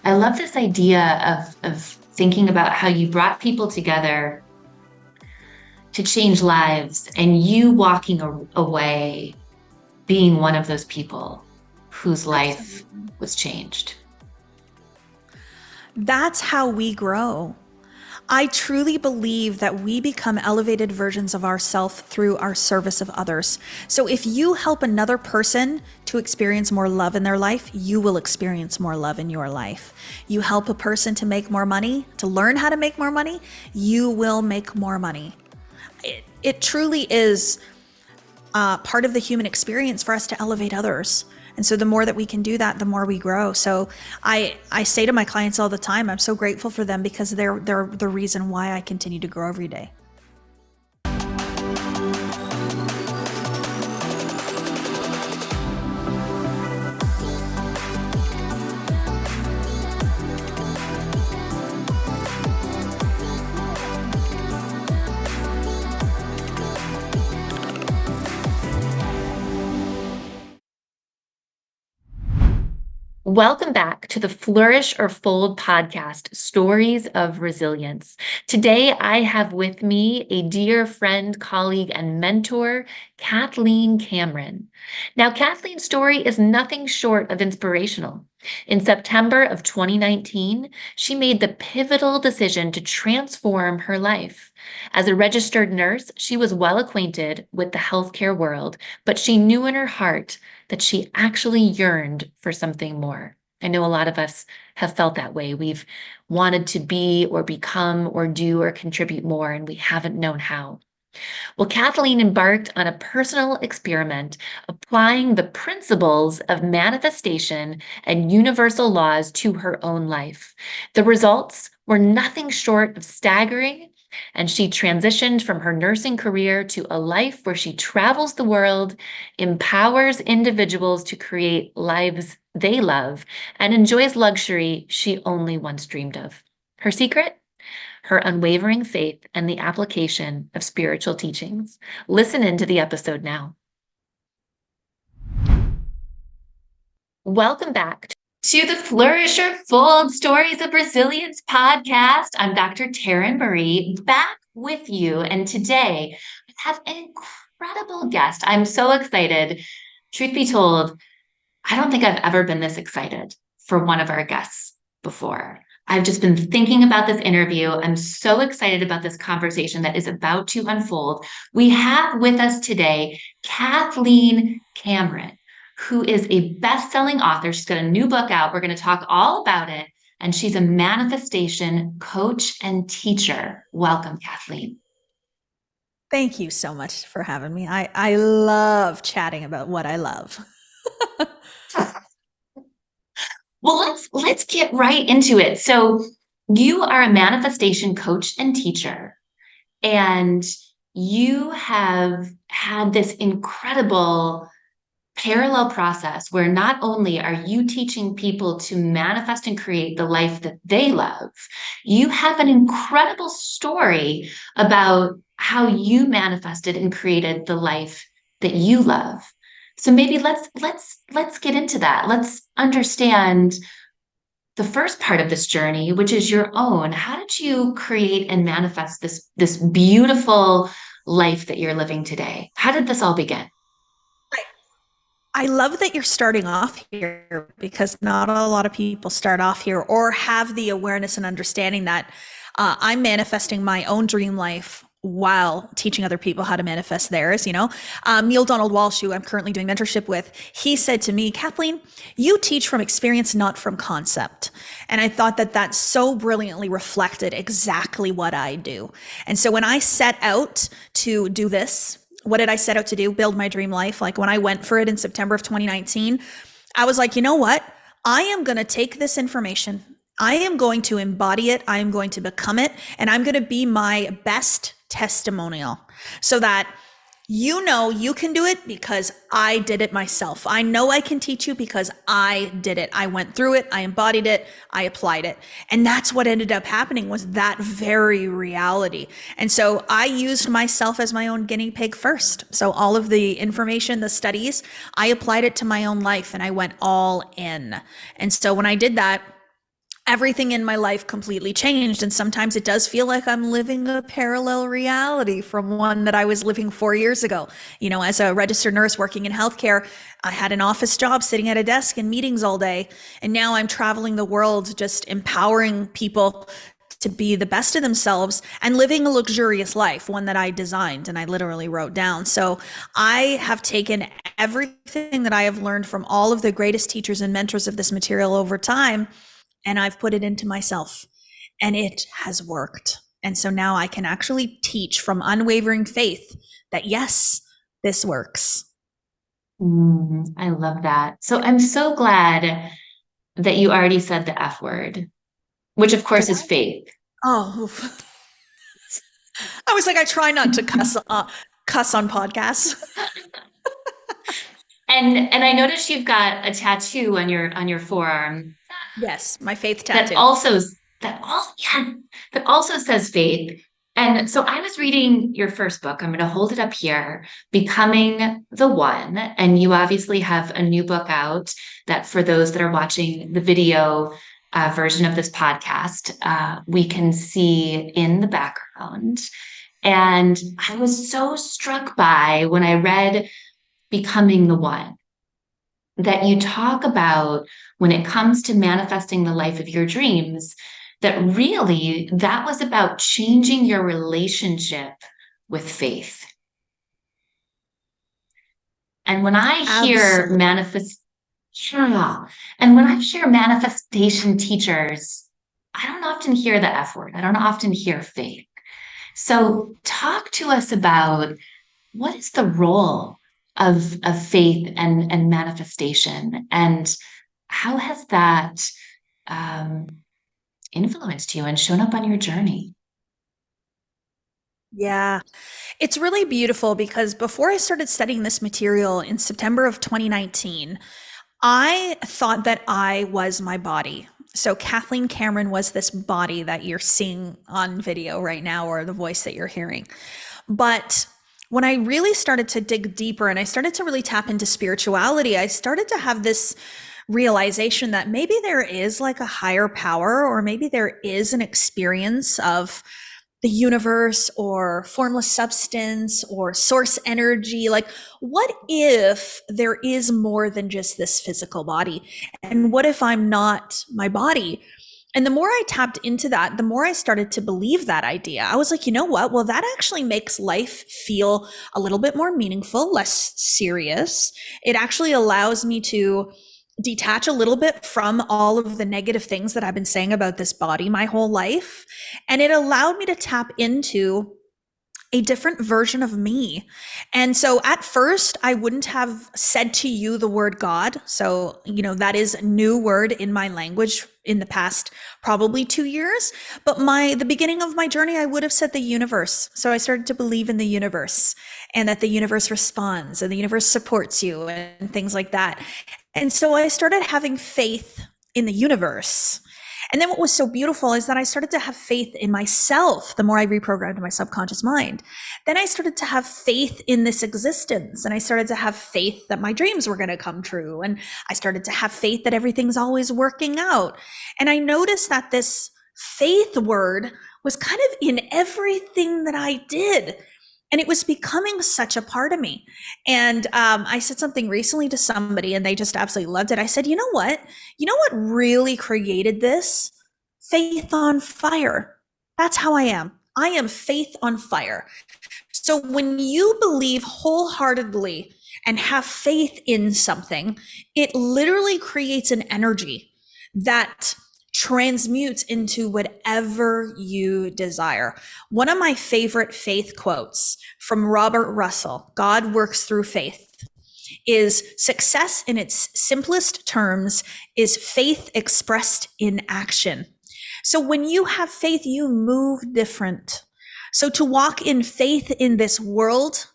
I love this idea of thinking about how you brought people together to change lives and you walking away being one of those people whose life Absolutely. was changed. That's how we grow. I truly believe that we become elevated versions of ourselves through our service of others. So if you help another person to experience more love in their life, you will experience more love in your life. You help a person to make more money, to learn how to make more money, you will make more money. It truly is part of the human experience for us to elevate others. And so the more that we can do that, the more we grow. So I say to my clients all the time, I'm so grateful for them because they're the reason why I continue to grow every day. Welcome back to the Flourish or Fold podcast, Stories of Resilience. Today, I have with me a dear friend, colleague, and mentor, Kathleen Cameron. Now, Kathleen's story is nothing short of inspirational. In September of 2019, she made the pivotal decision to transform her life. As a registered nurse, she was well acquainted with the healthcare world, but she knew in her heart that she actually yearned for something more. I know a lot of us have felt that way. We've wanted to be or become or do or contribute more, and we haven't known how. Well, Kathleen embarked on a personal experiment applying the principles of manifestation and universal laws to her own life. The results were nothing short of staggering, and she transitioned from her nursing career to a life where she travels the world, empowers individuals to create lives they love, and enjoys luxury she only once dreamed of. Her secret? Her unwavering faith and the application of spiritual teachings. Listen into the episode now. Welcome back to the Flourish or Fold Stories of Resilience podcast. I'm Dr. Taryn Marie, back with you. And today I have an incredible guest. I'm so excited. Truth be told, I don't think I've ever been this excited for one of our guests before. I've just been thinking about this interview. I'm so excited about this conversation that is about to unfold. We have with us today Kathleen Cameron, who is a best-selling author. She's got a new book out. We're going to talk all about it. And she's a manifestation coach and teacher. Welcome, Kathleen. Thank you so much for having me. I love chatting about what I love. Well, let's get right into it. So you are a manifestation coach and teacher, and you have had this incredible parallel process where not only are you teaching people to manifest and create the life that they love, you have an incredible story about how you manifested and created the life that you love. So maybe let's get into that. Let's understand the first part of this journey, which is your own. How did you create and manifest this beautiful life that you're living today? How did this all begin? I love that you're starting off here because not a lot of people start off here or have the awareness and understanding that I'm manifesting my own dream life while teaching other people how to manifest theirs. Neil Donald Walsh, who I'm currently doing mentorship with, he said to me, Kathleen, you teach from experience, not from concept. And I thought that so brilliantly reflected exactly what I do. And so when I set out to do this, what did I set out to do? Build my dream life. Like when I went for it in September of 2019, I was like, you know what? I am going to take this information. I am going to embody it. I am going to become it. And I'm going to be my best testimonial so that you can do it because I did it myself. I know I can teach you because I did it. I went through it. I embodied it. I applied it. And that's what ended up happening, was that very reality. And so I used myself as my own guinea pig first. So all of the information, the studies, I applied it to my own life and I went all in. And so when I did that, everything in my life completely changed. And sometimes it does feel like I'm living a parallel reality from one that I was living 4 years ago. You know, as a registered nurse working in healthcare, I had an office job sitting at a desk in meetings all day. And now I'm traveling the world, just empowering people to be the best of themselves and living a luxurious life, one that I designed and I literally wrote down. So I have taken everything that I have learned from all of the greatest teachers and mentors of this material over time, and I've put it into myself, and it has worked. And so now I can actually teach from unwavering faith that yes, this works. I love that. So I'm so glad that you already said the F word, which of course Did is I? faith. Oh, I was like, I try not to cuss on podcasts. And I noticed you've got a tattoo on your forearm Yes, my faith that tattoo. also that all yeah, that also says faith. And so I was reading your first book. I'm going to hold it up here, Becoming the One. And you obviously have a new book out that for those that are watching the video version of this podcast, we can see in the background. And I was so struck by when I read Becoming the One that you talk about when it comes to manifesting the life of your dreams, that really that was about changing your relationship with faith. And when I hear Absolutely. yeah, and when I share manifestation teachers, I don't often hear the F word. I don't often hear faith. So talk to us about what is the role of faith and manifestation, and how has that um, influenced you and shown up on your journey? Yeah. It's really beautiful because before I started studying this material in September of 2019, I thought that I was my body. So Kathleen Cameron was this body that you're seeing on video right now, or the voice that you're hearing. But when I really started to dig deeper and I started to really tap into spirituality, I started to have this realization that maybe there is like a higher power, or maybe there is an experience of the universe or formless substance or source energy. Like, what if there is more than just this physical body? And what if I'm not my body? And the more I tapped into that, the more I started to believe that idea. I was like, you know what? Well, that actually makes life feel a little bit more meaningful, less serious. It actually allows me to detach a little bit from all of the negative things that I've been saying about this body my whole life. And it allowed me to tap into a different version of me. And so at first, I wouldn't have said to you the word God. So, you know, that is a new word in my language in the past probably 2 years. But the beginning of my journey, I would have said the universe. So I started to believe in the universe, and that the universe responds and the universe supports you and things like that. And so I started having faith in the universe. And then what was so beautiful is that I started to have faith in myself the more I reprogrammed my subconscious mind. Then I started to have faith in this existence, and I started to have faith that my dreams were going to come true. And I started to have faith that everything's always working out. And I noticed that this faith word was kind of in everything that I did. And it was becoming such a part of me. And I said something recently to somebody, and they just absolutely loved it. I said, you know what? You know what really created this? Faith on fire. That's how I am. I am faith on fire. So when you believe wholeheartedly and have faith in something, it literally creates an energy that transmutes into whatever you desire. One of my favorite faith quotes from Robert Russell, God works through faith, is success in its simplest terms is faith expressed in action. So when you have faith, you move different. So to walk in faith in this world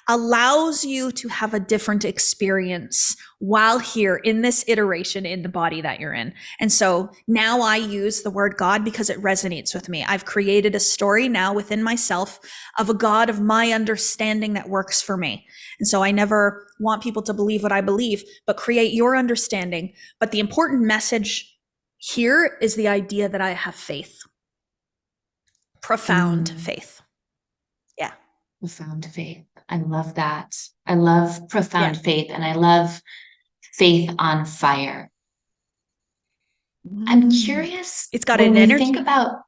allows you to have a different experience while here in this iteration in the body that you're in. And so now I use the word God because it resonates with me. I've created a story now within myself of a God of my understanding that works for me. And so I never want people to believe what I believe, but create your understanding. But the important message Here is the idea that I have faith, profound Mm, faith. Yeah. profound faith. I love that. I love Yeah. profound faith, and I love faith on fire. I'm Mm. curious It's got when an we think energy. about,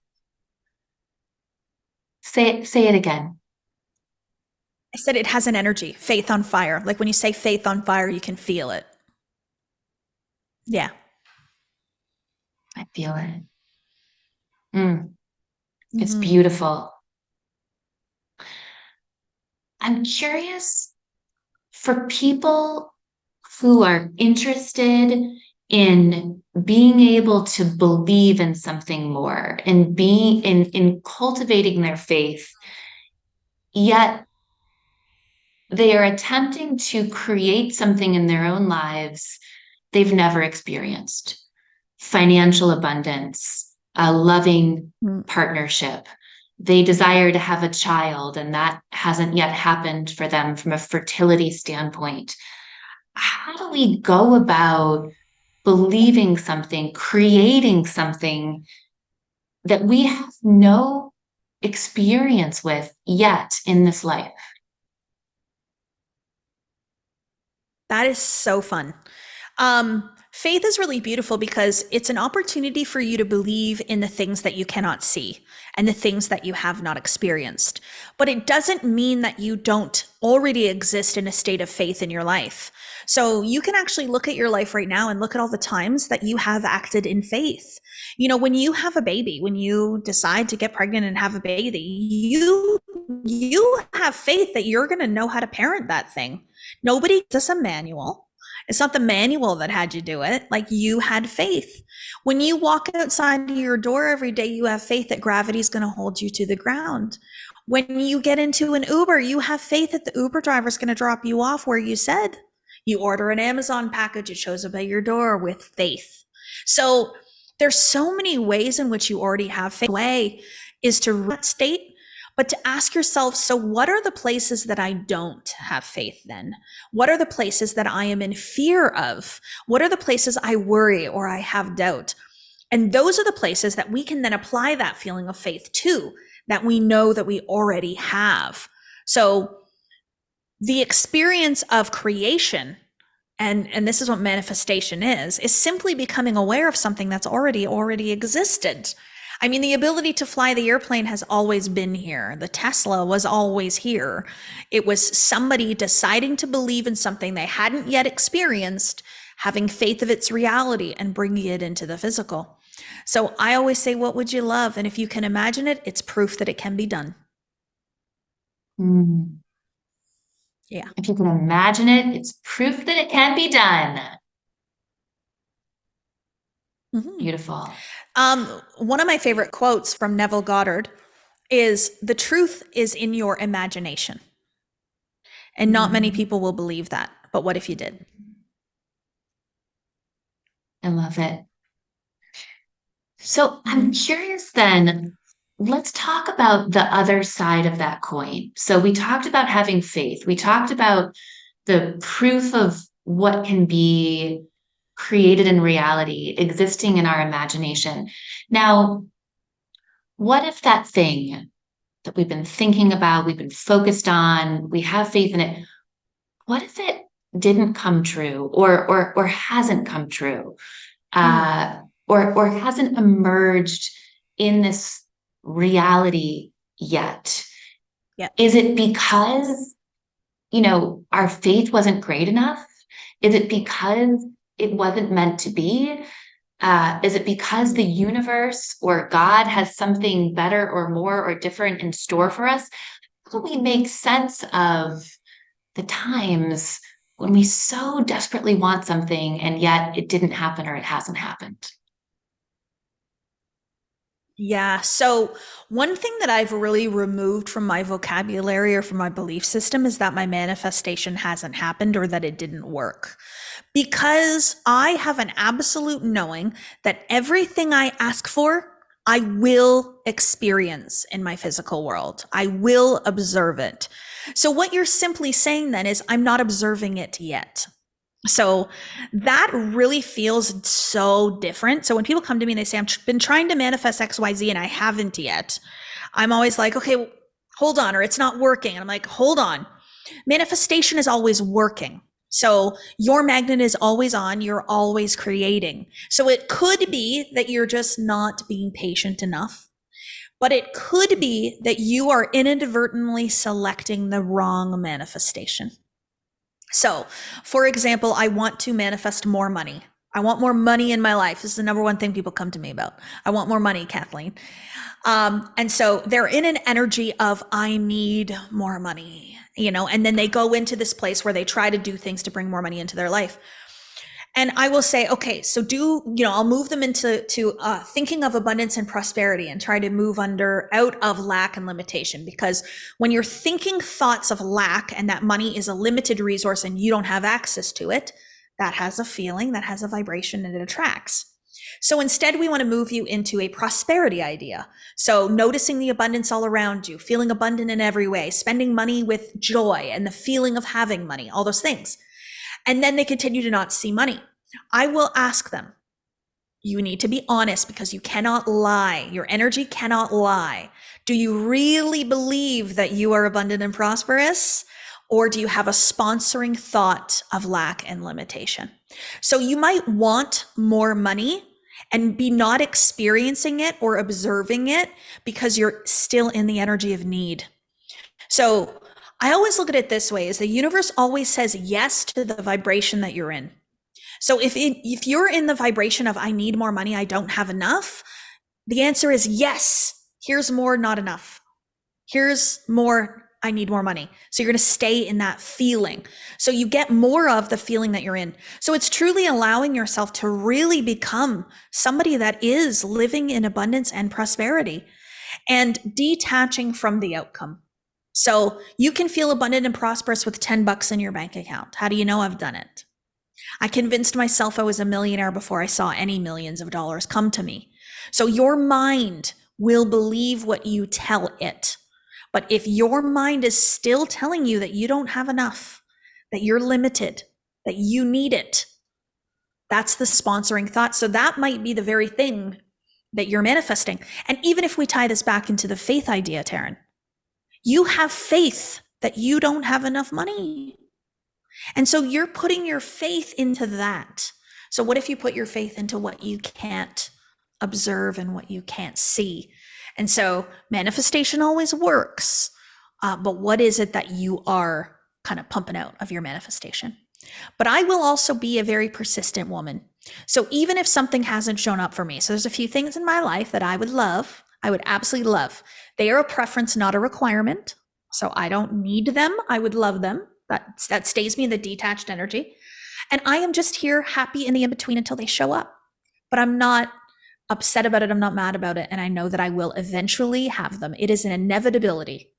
say it again. I said it has an energy, faith on fire. Like when you say faith on fire, you can feel it. Yeah. I feel it. Mm, it's Mm-hmm. beautiful. I'm curious for people who are interested in being able to believe in something more and being in cultivating their faith, yet they are attempting to create something in their own lives they've never experienced: financial abundance, a loving partnership. They desire to have a child, and that hasn't yet happened for them from a fertility standpoint. How do we go about believing something, creating something that we have no experience with yet in this life? That is so fun. Faith is really beautiful because it's an opportunity for you to believe in the things that you cannot see and the things that you have not experienced. But it doesn't mean that you don't already exist in a state of faith in your life. So you can actually look at your life right now and look at all the times that you have acted in faith. You know, when you have a baby, when you decide to get pregnant and have a baby, you have faith that you're going to know how to parent that thing. Nobody does a manual. It's not the manual that had you do it. Like you had faith. When you walk outside your door every day, you have faith that gravity is going to hold you to the ground. When you get into an Uber, you have faith that the Uber driver is going to drop you off where you said. You order an Amazon package, it shows up at your door with faith. So there's so many ways in which you already have faith. Way is to that state, but to ask yourself, so what are the places that I don't have faith then? What are the places that I am in fear of? What are the places I worry or I have doubt? And those are the places that we can then apply that feeling of faith to, that we know that we already have. So the experience of creation, and this is what manifestation is simply becoming aware of something that's already existed. I mean, the ability to fly the airplane has always been here. The Tesla was always here. It was somebody deciding to believe in something they hadn't yet experienced, having faith of its reality and bringing it into the physical. So I always say, what would you love? And if you can imagine it, it's proof that it can be done. Mm. Yeah. If you can imagine it, it's proof that it can be done. Mm-hmm. Beautiful. One of my favorite quotes from Neville Goddard is, the truth is in your imagination. And not many Mm. people will believe that. But what if you did? I love it. So I'm Mm-hmm. curious then, let's talk about the other side of that coin. So we talked about having faith. We talked about the proof of what can be created in reality, existing in our imagination. Now, what if that thing that we've been thinking about, we've been focused on, we have faith in it, what if it didn't come true or hasn't come true? Mm. Or hasn't emerged in this reality yet? Yeah. Is it because, our faith wasn't great enough? Is it because it wasn't meant to be? Is it because the Mm. universe or God has something better or more or different in store for us? How do we make sense of the times when we so desperately want something and yet it didn't happen or it hasn't happened? Yeah. So, one thing that I've really removed from my vocabulary or from my belief system is that my manifestation hasn't happened or that it didn't work. Because I have an absolute knowing that everything I ask for, I will experience in my physical world. I will observe it. So, what you're simply saying then is, I'm not observing it yet. So that really feels so different. So when people come to me and they say, I've been trying to manifest XYZ and I haven't yet, I'm always like, okay, well, hold on, or it's not working. And I'm like, hold on. Manifestation is always working. So your magnet is always on, you're always creating. So it could be that you're just not being patient enough, but it could be that you are inadvertently selecting the wrong manifestation. So, for example, I want to manifest more money. I want more money in my life. This is the number one thing people come to me about. I want more money, Kathleen. And so they're in an energy of, I need more money, and then they go into this place where they try to do things to bring more money into their life. And I will say, okay, so I'll move them into thinking of abundance and prosperity and try to move out of lack and limitation. Because when you're thinking thoughts of lack and that money is a limited resource and you don't have access to it, that has a feeling, that has a vibration, and it attracts. So instead, we want to move you into a prosperity idea. So noticing the abundance all around you, feeling abundant in every way, spending money with joy and the feeling of having money, all those things. And then they continue to not see money. I will ask them, you need to be honest because you cannot lie. Your energy cannot lie. Do you really believe that you are abundant and prosperous? Or do you have a sponsoring thought of lack and limitation? So you might want more money and be not experiencing it or observing it because you're still in the energy of need. So I always look at it this way: is the universe always says yes to the vibration that you're in. So if you're in the vibration of, I need more money, I don't have enough, the answer is yes. Here's more, not enough. Here's more, I need more money. So you're going to stay in that feeling. So you get more of the feeling that you're in. So it's truly allowing yourself to really become somebody that is living in abundance and prosperity and detaching from the outcome. So you can feel abundant and prosperous with $10 in your bank account. How do you know I've done it? I convinced myself I was a millionaire before I saw any millions of dollars come to me. So your mind will believe what you tell it. But if your mind is still telling you that you don't have enough, that you're limited, that you need it, that's the sponsoring thought. So that might be the very thing that you're manifesting. And even if we tie this back into the faith idea, Taryn, you have faith that you don't have enough money. And so you're putting your faith into that. So what if you put your faith into what you can't observe and what you can't see? And so manifestation always works. But what is it that you are kind of pumping out of your manifestation? But I will also be a very persistent woman. So even if something hasn't shown up for me, so there's a few things in my life that I would absolutely love. They are a preference, not a requirement. So I don't need them. I would love them. That stays me in the detached energy. And I am just here happy in the in-between until they show up. But I'm not upset about it. I'm not mad about it. And I know that I will eventually have them. It is an inevitability.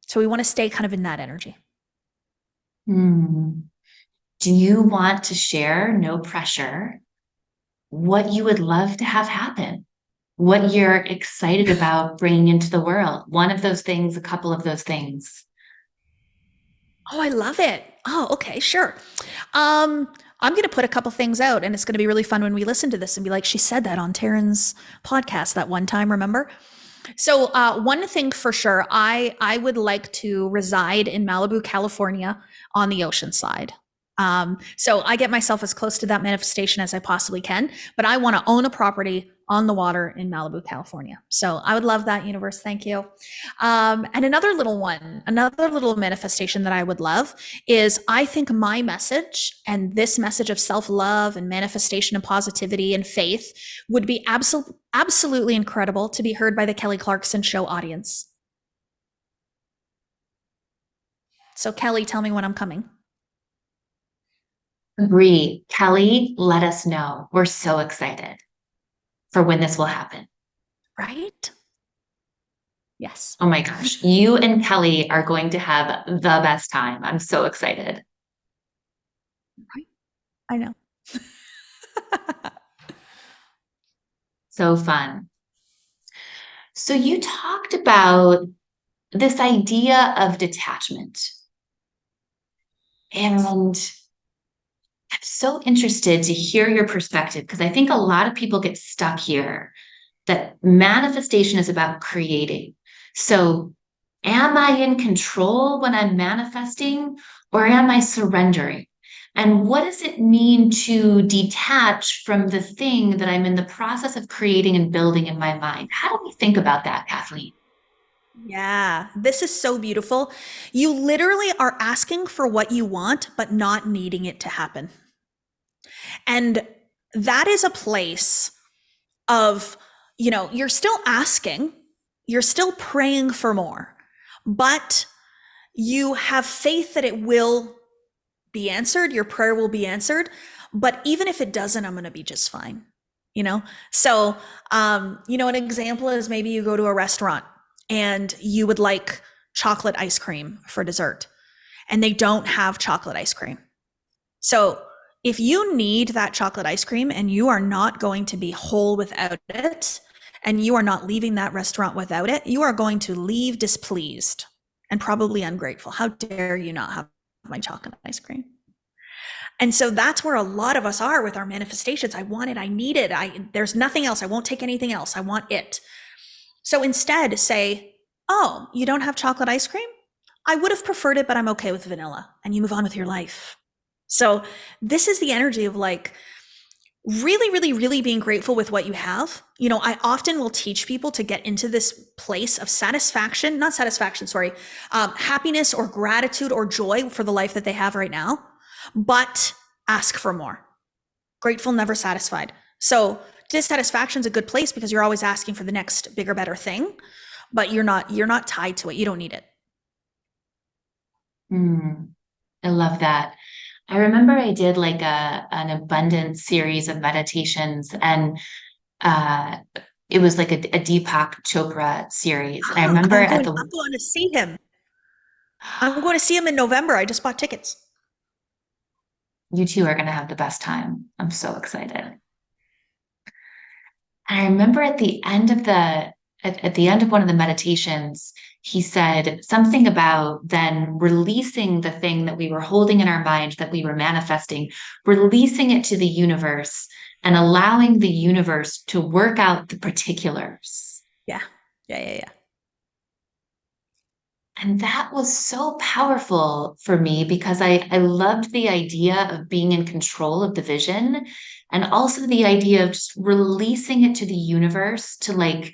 So we want to stay kind of in that energy. Do you want to share, no pressure, what you would love to have happen? What you're excited about bringing into the world? One of those things, a couple of those things. Oh, I love it. Oh, okay, sure. I'm going to put a couple things out, and it's going to be really fun when we listen to this and be like, she said that on Taryn's podcast that one time, remember? So one thing for sure, I would like to reside in Malibu, California on the ocean side. So I get myself as close to that manifestation as I possibly can, but I want to own a property on the water in Malibu, California. So I would love that, universe. Thank you. And another little manifestation that I would love is, I think my message and this message of self-love and manifestation and positivity and faith would be absolutely incredible to be heard by the Kelly Clarkson show audience. So Kelly, tell me when I'm coming. Agree. Kelly, let us know. We're so excited for when this will happen. Right? Yes. Oh my gosh. You and Kelly are going to have the best time. I'm so excited. Right? I know. So fun. So you talked about this idea of detachment. And So interested to hear your perspective because I think a lot of people get stuck here that manifestation is about creating. So, am I in control when I'm manifesting or am I surrendering? And what does it mean to detach from the thing that I'm in the process of creating and building in my mind? How do we think about that, Kathleen? Yeah, this is so beautiful. You literally are asking for what you want, but not needing it to happen. And that is a place of, you're still asking, you're still praying for more, but you have faith that it will be answered, your prayer will be answered. But even if it doesn't, I'm going to be just fine. You know? So, an example is maybe you go to a restaurant and you would like chocolate ice cream for dessert, and they don't have chocolate ice cream. So, if you need that chocolate ice cream and you are not going to be whole without it, and you are not leaving that restaurant without it, you are going to leave displeased and probably ungrateful. How dare you not have my chocolate ice cream? And so that's where a lot of us are with our manifestations. I want it. I need it. There's nothing else. I won't take anything else. I want it. So instead say, oh, you don't have chocolate ice cream? I would have preferred it, but I'm okay with vanilla. And you move on with your life. So this is the energy of like really, really, really being grateful with what you have. I often will teach people to get into this place of happiness or gratitude or joy for the life that they have right now, but ask for more. Grateful, never satisfied. So dissatisfaction is a good place because you're always asking for the next bigger, better thing, but you're not tied to it. You don't need it. I love that. I remember I did like an abundance series of meditations and uh it was like a Deepak Chopra series. And I remember at the I'm going to see him. I'm going to see him in November. I just bought tickets. you two are gonna have the best time. I'm so excited. And I remember at the end of one of the meditations, he said something about then releasing the thing that we were holding in our mind that we were manifesting, releasing it to the universe and allowing the universe to work out the particulars. Yeah. Yeah. And that was so powerful for me because I loved the idea of being in control of the vision and also the idea of just releasing it to the universe to like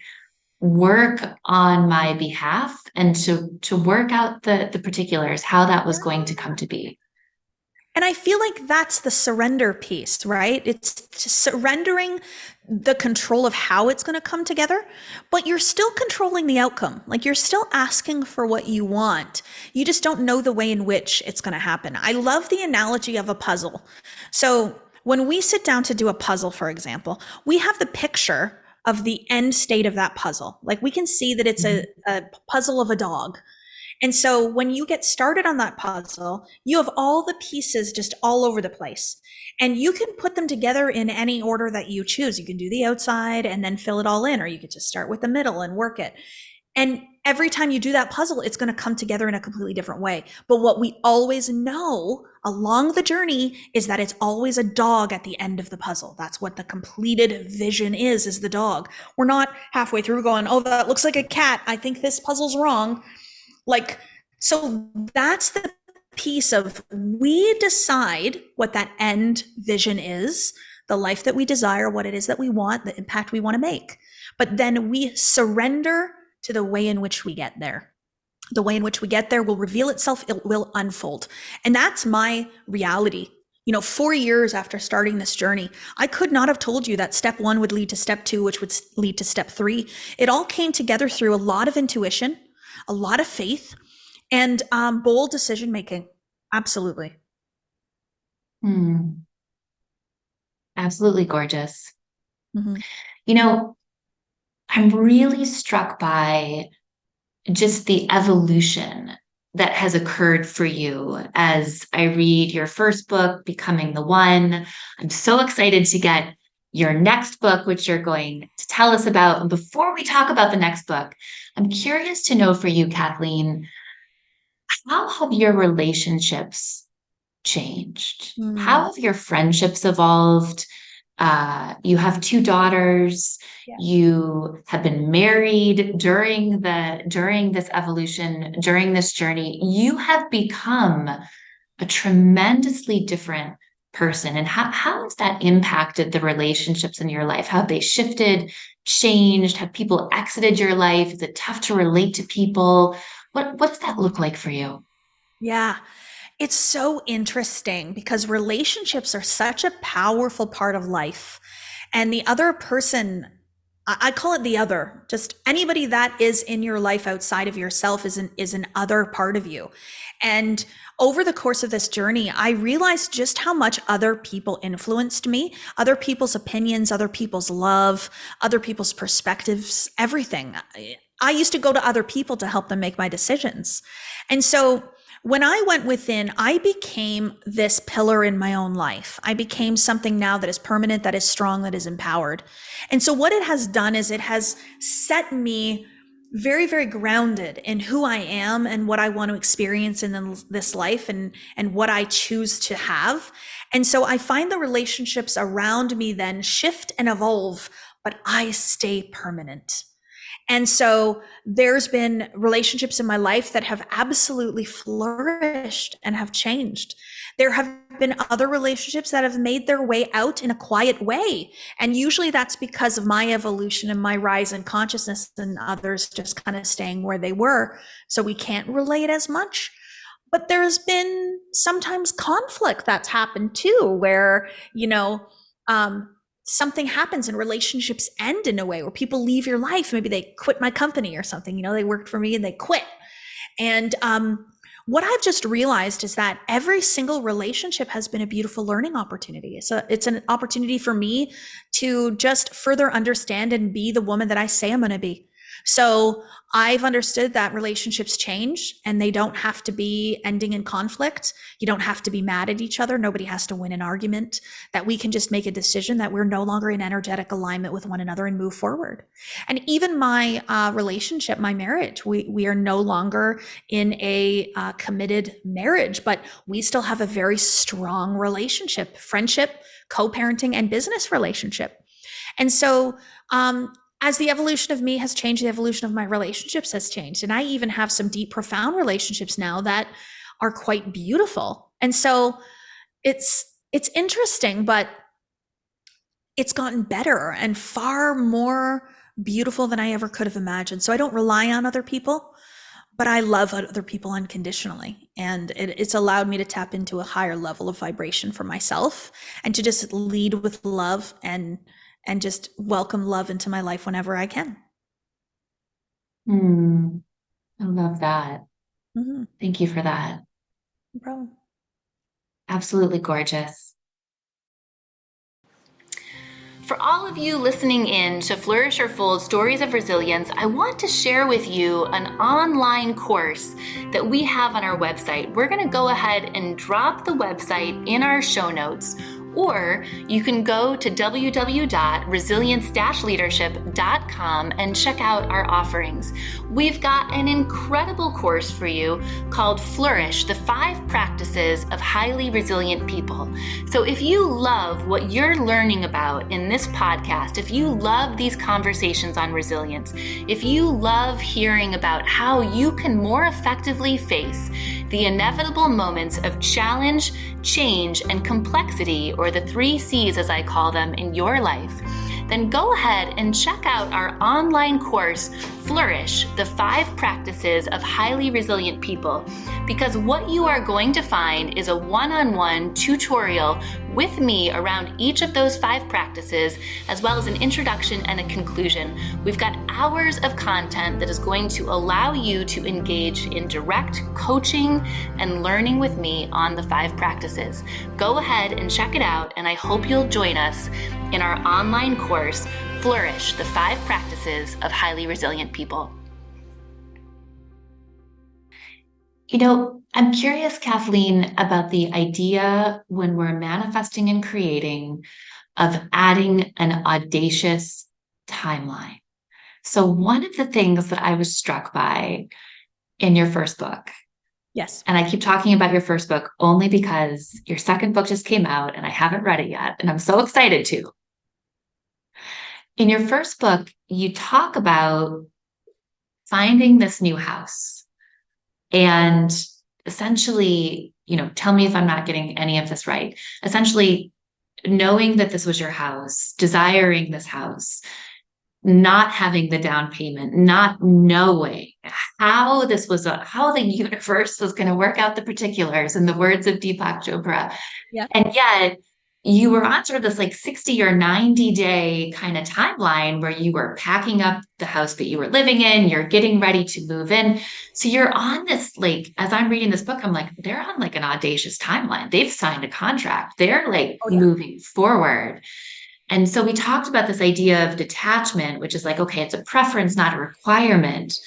work on my behalf and to work out the particulars, how that was going to come to be. And I feel like that's the surrender piece, right? It's just surrendering the control of how it's going to come together, but you're still controlling the outcome. Like you're still asking for what you want. You just don't know the way in which it's going to happen. I love the analogy of a puzzle. So when we sit down to do a puzzle, for example, we have the picture of the end state of that puzzle. Like we can see that it's a puzzle of a dog. And so when you get started on that puzzle, you have all the pieces just all over the place. And you can put them together in any order that you choose. You can do the outside and then fill it all in, or you could just start with the middle and work it. And every time you do that puzzle, it's going to come together in a completely different way. But what we always know along the journey is that it's always a dog at the end of the puzzle. That's what the completed vision is the dog. We're not halfway through going, oh, that looks like a cat. I think this puzzle's wrong. Like, so that's the piece of we decide what that end vision is, the life that we desire, what it is that we want, the impact we want to make. But then we surrender to the way in which we get there. The way in which we get there will reveal itself, it will unfold. And that's my reality. 4 years after starting this journey, I could not have told you that step 1 would lead to step 2, which would lead to step 3. It all came together through a lot of intuition, a lot of faith, and bold decision making. Absolutely. Absolutely gorgeous. Mm-hmm. I'm really struck by just the evolution that has occurred for you as I read your first book, Becoming the One. I'm so excited to get your next book, which you're going to tell us about. And before we talk about the next book, I'm curious to know for you, Kathleen, how have your relationships changed? How Mm. have your friendships evolved? You have two daughters. Yeah. You have been married during this evolution, during this journey. You have become a tremendously different person. And how has that impacted the relationships in your life? How have they shifted, changed? Have people exited your life? Is it tough to relate to people? What does that look like for you? Yeah. It's so interesting because relationships are such a powerful part of life. And the other person, I call it the other, just anybody that is in your life outside of yourself is an other part of you. And over the course of this journey, I realized just how much other people influenced me, other people's opinions, other people's love, other people's perspectives, everything. I used to go to other people to help them make my decisions. And so when I went within, I became this pillar in my own life. I became something now that is permanent, that is strong, that is empowered. And so what it has done is it has set me very, very grounded in who I am and what I want to experience in this life and what I choose to have. And so I find the relationships around me then shift and evolve, but I stay permanent. And so there's been relationships in my life that have absolutely flourished and have changed. There have been other relationships that have made their way out in a quiet way. And usually that's because of my evolution and my rise in consciousness, and others just kind of staying where they were. So we can't relate as much. But there's been sometimes conflict that's happened too, where, um, something happens and relationships end in a way where people leave your life. Maybe they quit my company or something, they worked for me and they quit. And what I've just realized is that every single relationship has been a beautiful learning opportunity. It's an opportunity for me to just further understand and be the woman that I say I'm going to be. So I've understood that relationships change and they don't have to be ending in conflict. You don't have to be mad at each other. Nobody has to win an argument, that we can just make a decision that we're no longer in energetic alignment with one another and move forward. And even my relationship, my marriage, we are no longer in a committed marriage, but we still have a very strong relationship, friendship, co-parenting, and business relationship. And so, as the evolution of me has changed, the evolution of my relationships has changed. And I even have some deep, profound relationships now that are quite beautiful. And so it's interesting, but it's gotten better and far more beautiful than I ever could have imagined. So I don't rely on other people, but I love other people unconditionally. And it's allowed me to tap into a higher level of vibration for myself and to just lead with love and just welcome love into my life whenever I can. I love that. Mm-hmm. Thank you for that. No problem. Absolutely gorgeous. For all of you listening in to Flourish or Fold Stories of Resilience, I want to share with you an online course that we have on our website. We're going to go ahead and drop the website in our show notes, or you can go to www.resilience-leadership.com and check out our offerings. We've got an incredible course for you called Flourish, the 5 Practices of Highly Resilient People. So if you love what you're learning about in this podcast, if you love these conversations on resilience, if you love hearing about how you can more effectively face the inevitable moments of challenge, change, and complexity, or the 3 C's as I call them, in your life, then go ahead and check out our online course, Flourish, the 5 Practices of Highly Resilient People, because what you are going to find is a one-on-one tutorial with me around each of those 5 practices, as well as an introduction and a conclusion. We've got hours of content that is going to allow you to engage in direct coaching and learning with me on the 5 practices. Go ahead and check it out, and I hope you'll join us in our online course, Flourish, the 5 Practices of Highly Resilient People. I'm curious, Kathleen, about the idea when we're manifesting and creating of adding an audacious timeline. So one of the things that I was struck by in your first book Yes. And I keep talking about your first book only because your second book just came out and I haven't read it yet. And I'm so excited to. In your first book, you talk about finding this new house and essentially, tell me if I'm not getting any of this right. Essentially, knowing that this was your house, desiring this house, not having the down payment, not knowing how the universe was going to work out the particulars, in the words of Deepak Chopra. Yeah. And yet you were on sort of this like 60 or 90-day kind of timeline where you were packing up the house that you were living in, you're getting ready to move in. So you're on this, like, as I'm reading this book, I'm like, they're on like an audacious timeline. They've signed a contract. They're like Oh, yeah. moving forward. And so we talked about this idea of detachment, which is like, okay, it's a preference, not a requirement.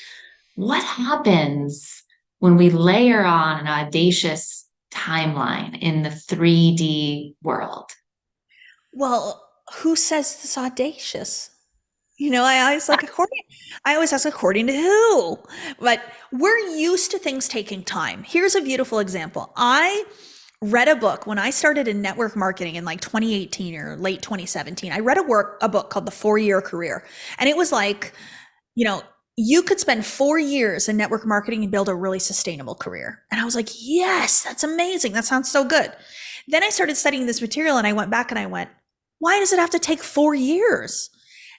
What happens when we layer on an audacious timeline in the 3D world? Well, who says this audacious? I always ask according to who? But we're used to things taking time. Here's a beautiful example. I read a book when I started in network marketing in like 2018 or late 2017. I read a book called The 4-Year Career. And it was like, you could spend 4 years in network marketing and build a really sustainable career. And I was like, yes, that's amazing. That sounds so good. Then I started studying this material and I went back and I went, why does it have to take 4 years?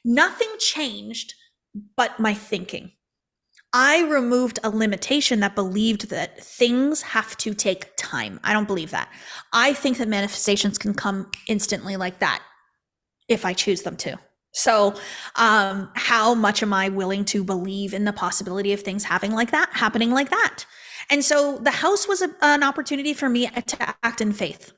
Nothing changed but my thinking. I removed a limitation that believed that things have to take time. I don't believe that. I think that manifestations can come instantly like that if I choose them to. So, how much am I willing to believe in the possibility of things happening like that? And so the house was an opportunity for me to act in faith,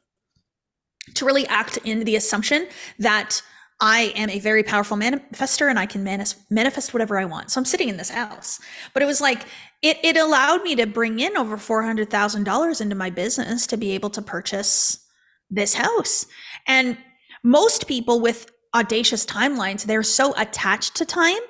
to really act in the assumption that I am a very powerful manifester and I can manifest whatever I want. So I'm sitting in this house, but it was like, it allowed me to bring in over $400,000 into my business to be able to purchase this house. And most people with audacious timelines, they're so attached to time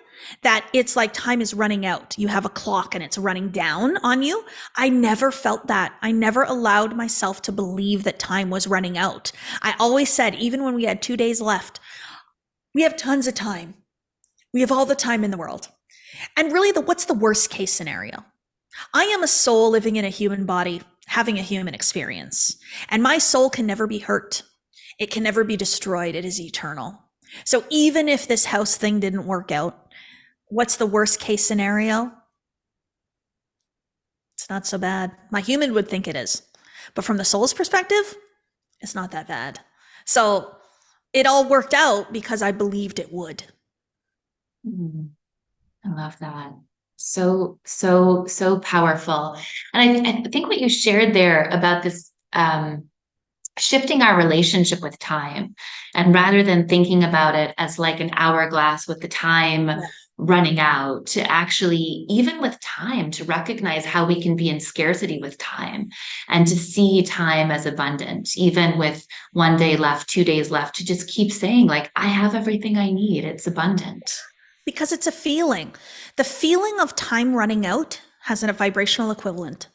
that it's like time is running out. You have a clock and it's running down on you. I never felt that. I never allowed myself to believe that time was running out. I always said, even when we had 2 days left, we have tons of time. We have all the time in the world. And really, what's the worst case scenario? I am a soul living in a human body, having a human experience. And my soul can never be hurt. It can never be destroyed. It is eternal. So even if this house thing didn't work out, what's the worst case scenario? It's not so bad. My human would think it is. But from the soul's perspective, it's not that bad. So it all worked out because I believed it would. I love that. So, so, so powerful. And I think what you shared there about this shifting our relationship with time, and rather than thinking about it as like an hourglass with the time Yeah. running out, to actually, even with time, to recognize how we can be in scarcity with time and to see time as abundant, even with 1 day left, 2 days left, to just keep saying, like, I have everything I need. It's abundant. Because it's a feeling. The feeling of time running out has a vibrational equivalent.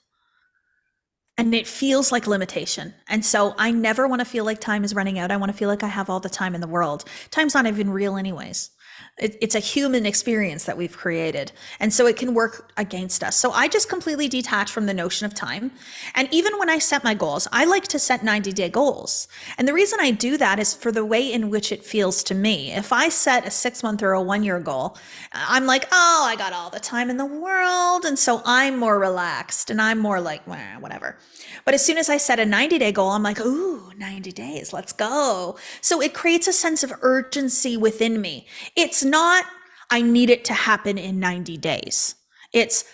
And it feels like limitation. And so I never want to feel like time is running out. I want to feel like I have all the time in the world. Time's not even real anyways. It's a human experience that we've created. And so it can work against us. So I just completely detach from the notion of time. And even when I set my goals, I like to set 90-day goals. And the reason I do that is for the way in which it feels to me. If I set a 6-month or a 1-year goal, I'm like, oh, I got all the time in the world. And so I'm more relaxed and I'm more like, whatever. But as soon as I set a 90-day goal, I'm like, ooh, 90 days, let's go. So it creates a sense of urgency within me. It's not, I need it to happen in 90 days. It's,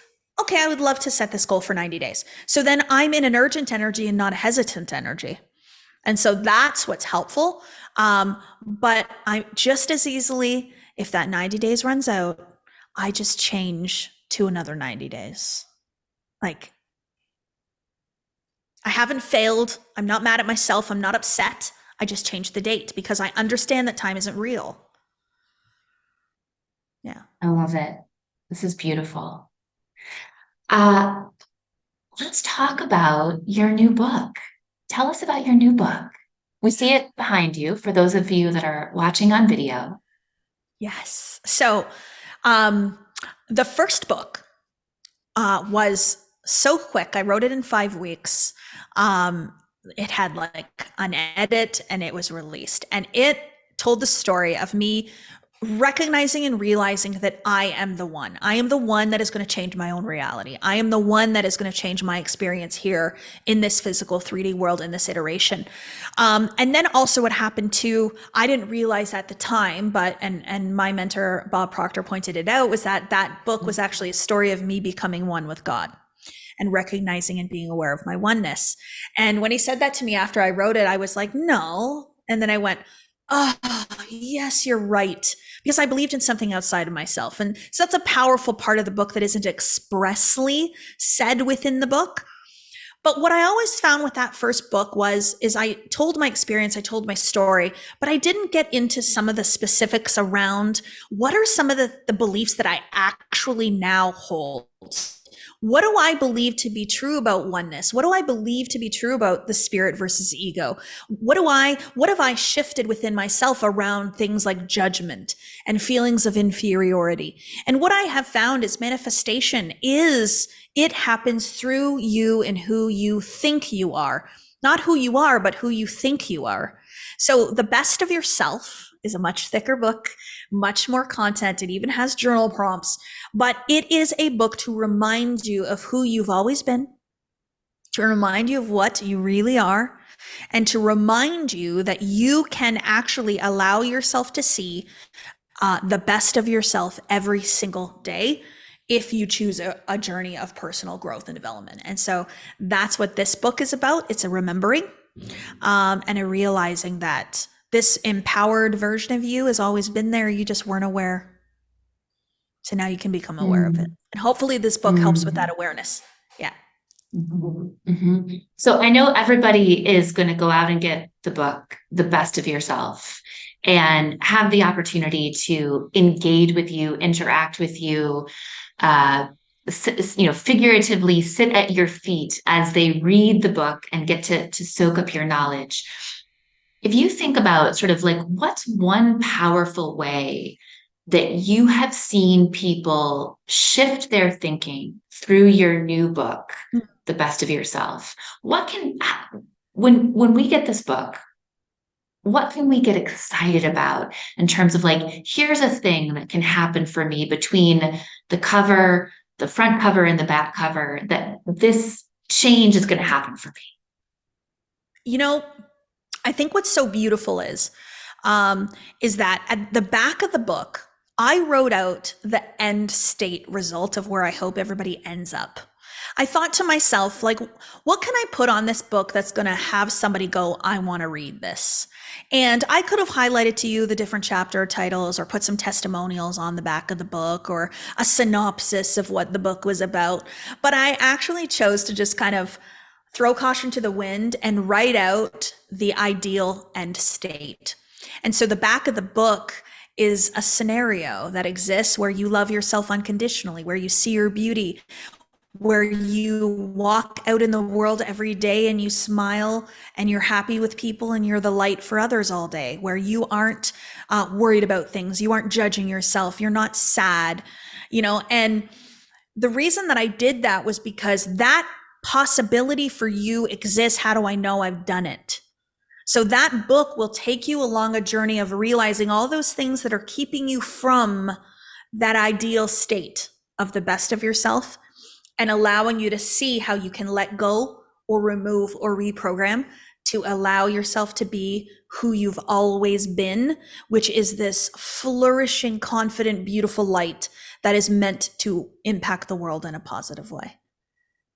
okay, I would love to set this goal for 90 days. So then I'm in an urgent energy and not a hesitant energy. And so that's what's helpful. But I just as easily, if that 90 days runs out, I just change to another 90 days. Like, I haven't failed. I'm not mad at myself. I'm not upset. I just changed the date because I understand that time isn't real. Yeah. I love it. This is beautiful. Uh, let's talk about your new book. Tell us about your new book. We see it behind you for those of you that are watching on video. Yes. So, um, the first book was so quick. I wrote it in 5 weeks. It had like an edit and it was released. And it told the story of me recognizing and realizing that I am the one. I am the one that is going to change my own reality. I am the one that is going to change my experience here in this physical 3D world in this iteration. And then also what happened too, I didn't realize at the time, but and my mentor Bob Proctor pointed it out, was that that book was actually a story of me becoming one with God and recognizing and being aware of my oneness. And when he said that to me after I wrote it, I was like, no. And then I went, oh, yes, you're right. Because I believed in something outside of myself. And so that's a powerful part of the book that isn't expressly said within the book. But what I always found with that first book is I told my experience, I told my story, but I didn't get into some of the specifics around what are some of the beliefs that I actually now hold. What do I believe to be true about oneness? What do I believe to be true about the spirit versus ego? What have I shifted within myself around things like judgment and feelings of inferiority? And what I have found is manifestation it happens through you and who you think you are, not who you are, but who you think you are. So the best of yourself is a much thicker book, much more content. It even has journal prompts, but it is a book to remind you of who you've always been, to remind you of what you really are, and to remind you that you can actually allow yourself to see the best of yourself every single day if you choose a journey of personal growth and development. And so that's what this book is about. It's a remembering and a realizing that this empowered version of you has always been there. You just weren't aware. So now you can become aware of it. And hopefully this book helps with that awareness. Yeah. So I know everybody is going to go out and get the book, The Best of Yourself, and have the opportunity to engage with you, interact with you, figuratively sit at your feet as they read the book and get to soak up your knowledge. If you think about sort of like what's one powerful way that you have seen people shift their thinking through your new book, The Best of Yourself, when we get this book, what can we get excited about in terms of like, here's a thing that can happen for me between the cover, the front cover and the back cover, that this change is going to happen for me? You know, I think what's so beautiful is that at the back of the book, I wrote out the end state result of where I hope everybody ends up. I thought to myself, like, what can I put on this book that's going to have somebody go, I want to read this? And I could have highlighted to you the different chapter titles or put some testimonials on the back of the book or a synopsis of what the book was about. But I actually chose to just kind of throw caution to the wind and write out the ideal end state. And so the back of the book is a scenario that exists where you love yourself unconditionally, where you see your beauty, where you walk out in the world every day and you smile and you're happy with people and you're the light for others all day, where you aren't worried about things, you aren't judging yourself, you're not sad, and the reason that I did that was because that possibility for you exists. How do I know I've done it? So that book will take you along a journey of realizing all those things that are keeping you from that ideal state of the best of yourself and allowing you to see how you can let go or remove or reprogram to allow yourself to be who you've always been, which is this flourishing, confident, beautiful light that is meant to impact the world in a positive way.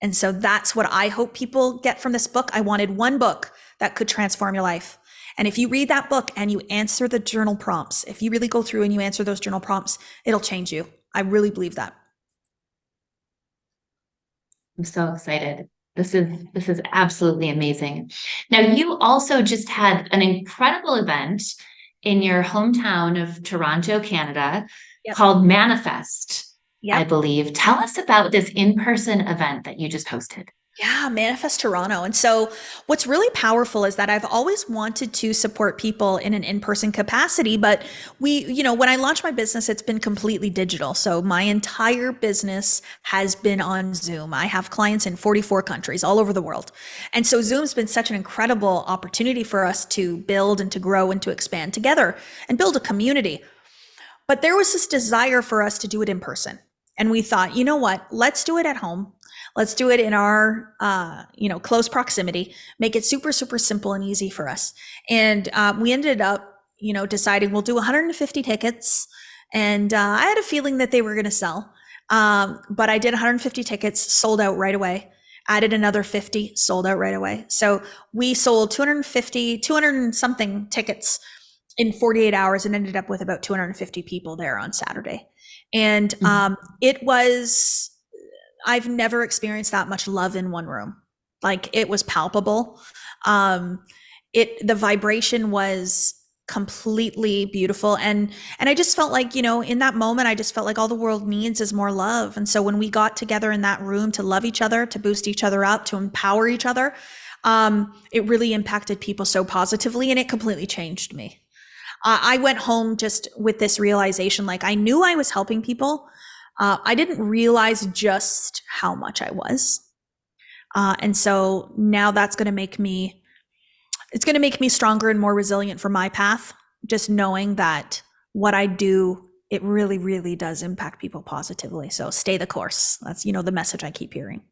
And so that's what I hope people get from this book. I wanted one book that could transform your life. And if you read that book and you answer the journal prompts, if you really go through and you answer those journal prompts, it'll change you. I really believe that. I'm so excited. This is absolutely amazing. Now, you also just had an incredible event in your hometown of Toronto, Canada, called Manifest, I believe. Tell us about this in-person event that you just hosted. Yeah, Manifest Toronto. And so what's really powerful is that I've always wanted to support people in an in-person capacity, but when I launched my business, it's been completely digital. So my entire business has been on Zoom. I have clients in 44 countries all over the world. And so Zoom's been such an incredible opportunity for us to build and to grow and to expand together and build a community. But there was this desire for us to do it in person. And we thought, you know what? Let's do it at home. Let's do it in our, close proximity. Make it super, super simple and easy for us. And we ended up, deciding we'll do 150 tickets. And I had a feeling that they were going to sell. But I did 150 tickets, sold out right away. Added another 50, sold out right away. So we sold 250, 200 and something tickets in 48 hours and ended up with about 250 people there on Saturday. And it was, I've never experienced that much love in one room. Like, it was palpable. The vibration was completely beautiful. And I just felt like, in that moment, I just felt like all the world needs is more love. And so when we got together in that room to love each other, to boost each other up, to empower each other, it really impacted people so positively, and it completely changed me. I went home just with this realization, like, I knew I was helping people. I didn't realize just how much I was. And so now it's going to make me stronger and more resilient for my path. Just knowing that what I do, it really, really does impact people positively. So stay the course. That's, the message I keep hearing.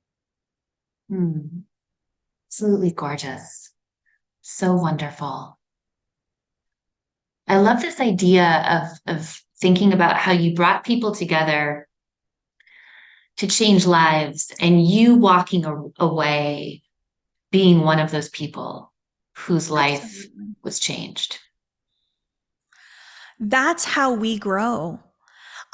Absolutely gorgeous. So wonderful. I love this idea of thinking about how you brought people together to change lives, and you walking away being one of those people whose life Absolutely. was changed. That's how we grow.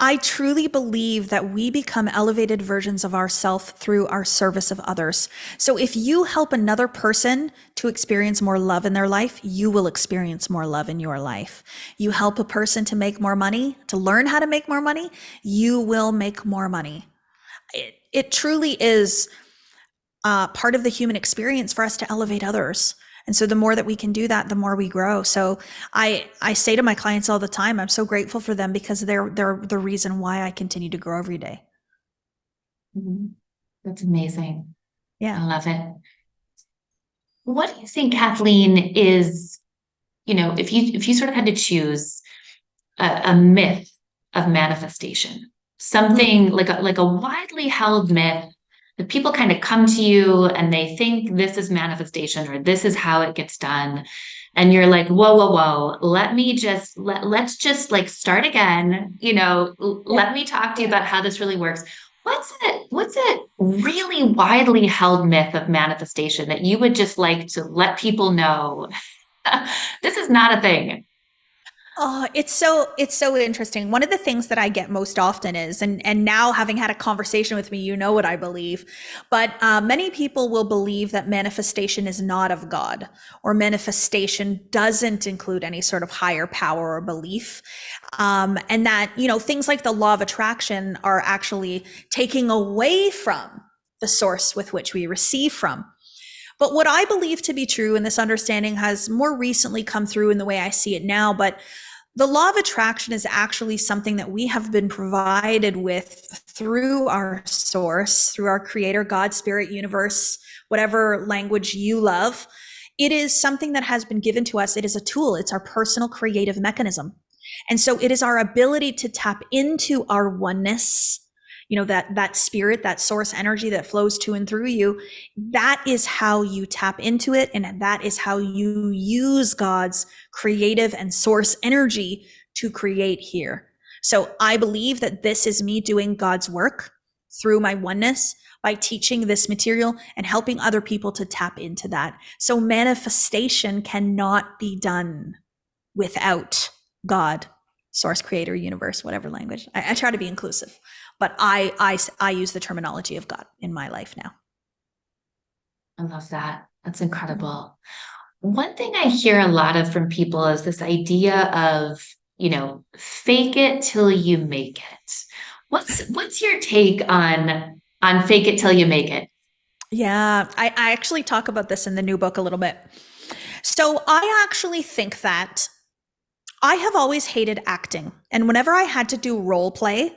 I truly believe that we become elevated versions of ourselves through our service of others. So if you help another person to experience more love in their life, you will experience more love in your life. You help a person to make more money, to learn how to make more money, you will make more money. It truly is part of the human experience for us to elevate others. And so the more that we can do that, the more we grow. So I say to my clients all the time, I'm so grateful for them, because they're the reason why I continue to grow every day. That's amazing. Yeah. I love it. What do you think, Kathleen, is, if you sort of had to choose a myth of manifestation, something like a widely held myth that people kind of come to you and they think this is manifestation or this is how it gets done. And you're like, whoa, whoa, whoa, let's just like start again. Yeah. Let me talk to you about how this really works. What's a really widely held myth of manifestation that you would just like to let people know? This is not a thing. Oh, it's so interesting. One of the things that I get most often is, and now having had a conversation with me, you know what I believe. But many people will believe that manifestation is not of God, or manifestation doesn't include any sort of higher power or belief, and that things like the law of attraction are actually taking away from the source with which we receive from. But what I believe to be true, and this understanding has more recently come through in the way I see it now, but the law of attraction is actually something that we have been provided with through our source, through our creator, God, spirit, universe, whatever language you love. It is something that has been given to us. It is a tool. It's our personal creative mechanism. And so it is our ability to tap into our oneness, that spirit, that source energy that flows to and through you. That is how you tap into it, and that is how you use God's creative and source energy to create here. So I believe that this is me doing God's work through my oneness by teaching this material and helping other people to tap into that. So manifestation cannot be done without God, source, creator, universe, whatever language. I try to be inclusive, but I use the terminology of God in my life now. I love that. That's incredible. One thing I hear a lot of from people is this idea of, fake it till you make it. What's your take on fake it till you make it? Yeah, I actually talk about this in the new book a little bit. So I actually think that I have always hated acting. And whenever I had to do role play,